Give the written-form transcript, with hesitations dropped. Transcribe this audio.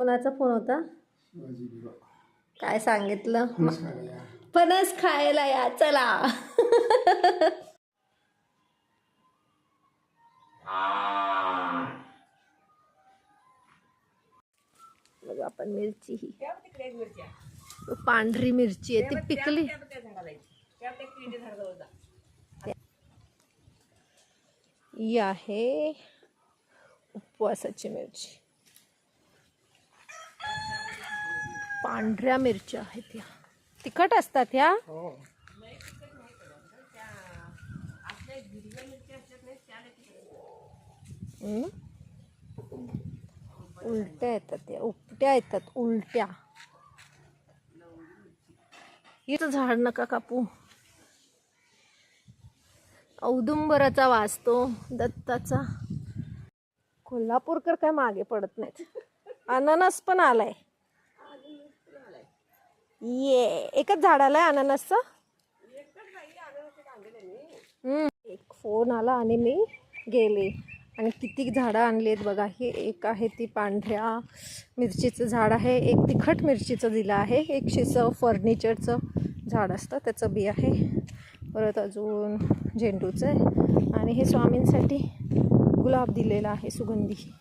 कोणाचा फोन होता? काय सांगितलं? फणस खायला या. फणस खायला या, चला. बघा आपण मिरची ही पांढरी मिरची आहे ती पिकली. ही आहे उपवासाची मिरची. पांढऱ्या मिरच्या आहेत ह्या, तिखट असतात ह्या. उलट्या येतात त्या, उपट्या येतात, उलट्या. इथं झाड नका कापू. औदुंबराचा वास तो दत्ताचा. कोल्हापूरकर काय मागे पडत नाहीत. अननस पण आलाय. ये एकच झाड आलाय अननसचा. एक फोन आला आणि मी गेले. आणि किती झाडं आणलीत बघा. हे एक आहे ती पांढऱ्या मिरचीचं झाड आहे, एक तिखट मिरचीचं दिलं आहे, एक शिसं फर्निचरचं झाड असतं त्याचं बी आहे, परत अजून झेंडूचं आहे आणि हे स्वामींसाठी गुलाब दिलेला आहे सुगंधी.